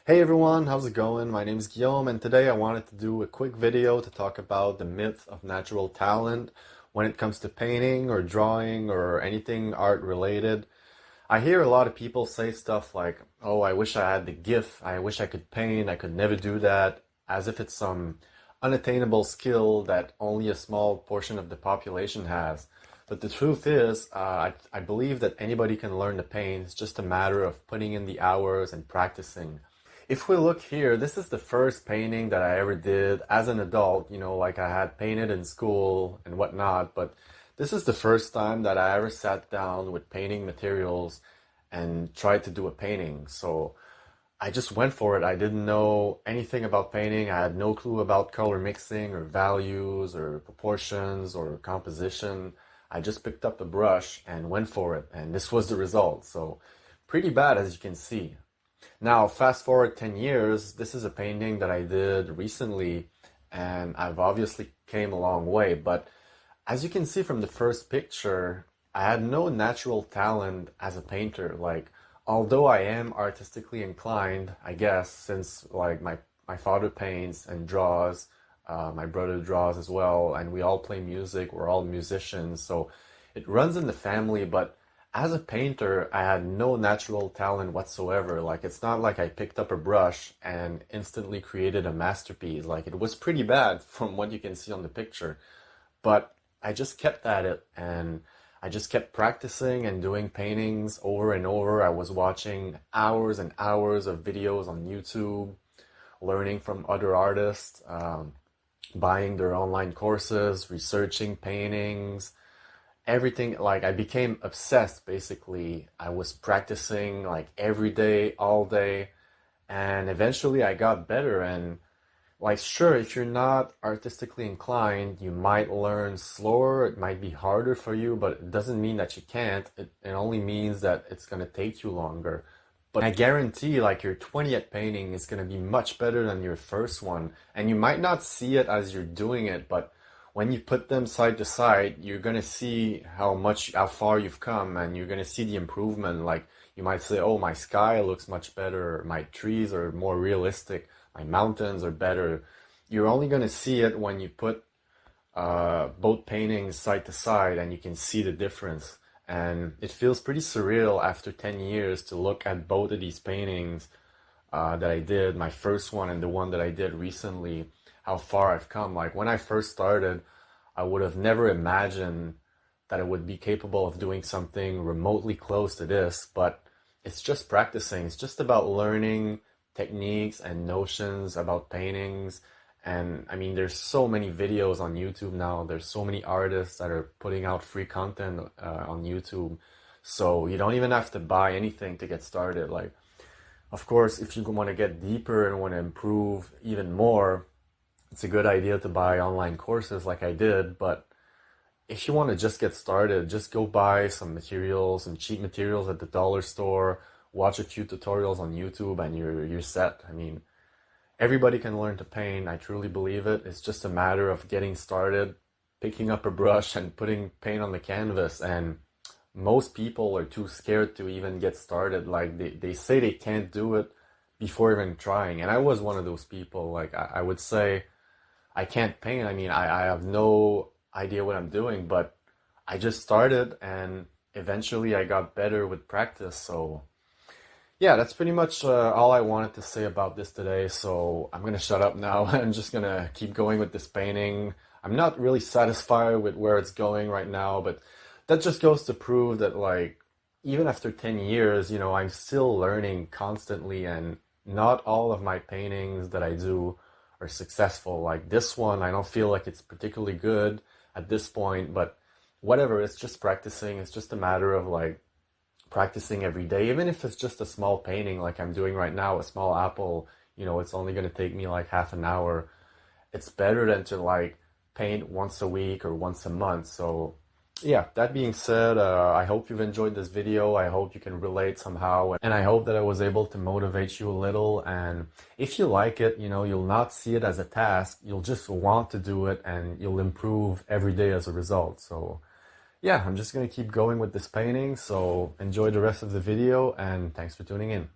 Hey everyone, how's it going? My name is Guillaume, and today I wanted to do a quick video to talk about the myth of natural talent when it comes to painting or drawing or anything art related. I hear a lot of people say stuff like, oh, I wish I had the gift, I wish I could paint, I could never do that, as if it's some unattainable skill that only a small portion of the population has. But the truth is, I believe that anybody can learn to paint. It's just a matter of putting in the hours and practicing. If we look here, this is the first painting that I ever did as an adult, like I had painted in school and whatnot, but this is the first time that I ever sat down with painting materials and tried to do a painting. So I just went for it. I didn't know anything about painting. I had no clue about color mixing or values or proportions or composition. I just picked up a brush and went for it, and this was the result. So pretty bad, as you can see. Now, fast forward 10 years, this is a painting that I did recently, and I've obviously came a long way, but as you can see from the first picture, I had no natural talent as a painter. Like, although I am artistically inclined, I guess, since like my father paints and draws, my brother draws as well, and we all play music, we're all musicians, so it runs in the family, but as a painter, I had no natural talent whatsoever. Like, it's not like I picked up a brush and instantly created a masterpiece. Like, it was pretty bad from what you can see on the picture. But I just kept at it and I just kept practicing and doing paintings over and over. I was watching hours and hours of videos on YouTube, learning from other artists, buying their online courses, researching paintings, everything. Like, I became obsessed basically. I was practicing like every day, all day, and eventually I got better. And like, sure, if you're not artistically inclined, you might learn slower, it might be harder for you, but it doesn't mean that you can't. It only means that it's gonna take you longer. But I guarantee, like, your 20th painting is gonna be much better than your first one. And you might not see it as you're doing it, but when you put them side to side, you're gonna see how far you've come, and you're gonna see the improvement. Like, you might say, oh, my sky looks much better, my trees are more realistic, my mountains are better. You're only gonna see it when you put both paintings side to side and you can see the difference. And it feels pretty surreal after 10 years to look at both of these paintings that I did, my first one and the one that I did recently, how far I've come. Like, when I first started, I would have never imagined that I would be capable of doing something remotely close to this, but it's just practicing. It's just about learning techniques and notions about paintings. And I mean, there's so many videos on YouTube now. There's so many artists that are putting out free content on YouTube. So you don't even have to buy anything to get started. Like, of course, if you want to get deeper and want to improve even more, it's a good idea to buy online courses like I did. But if you want to just get started, just go buy some materials, some cheap materials at the dollar store, watch a few tutorials on YouTube, and you're set. I mean, everybody can learn to paint. I truly believe it. It's just a matter of getting started, picking up a brush and putting paint on the canvas. And most people are too scared to even get started. Like, they say they can't do it before even trying. And I was one of those people. Like, I would say I can't paint. I mean, I have no idea what I'm doing, but I just started and eventually I got better with practice. So yeah, that's pretty much all I wanted to say about this today. So I'm gonna shut up now. I'm just gonna keep going with this painting. I'm not really satisfied with where it's going right now, but that just goes to prove that, like, even after 10 years, I'm still learning constantly, and not all of my paintings that I do are successful. Like this one, I don't feel like it's particularly good at this point, but whatever, it's just practicing. It's just a matter of like practicing every day, even if it's just a small painting like I'm doing right now, a small apple. It's only going to take me like half an hour. It's better than to like paint once a week or once a month. So yeah, that being said, I hope you've enjoyed this video. I hope you can relate somehow, and I hope that I was able to motivate you a little. And if you like it, you'll not see it as a task. You'll just want to do it, and you'll improve every day as a result. So yeah, I'm just gonna keep going with this painting. So enjoy the rest of the video, and thanks for tuning in.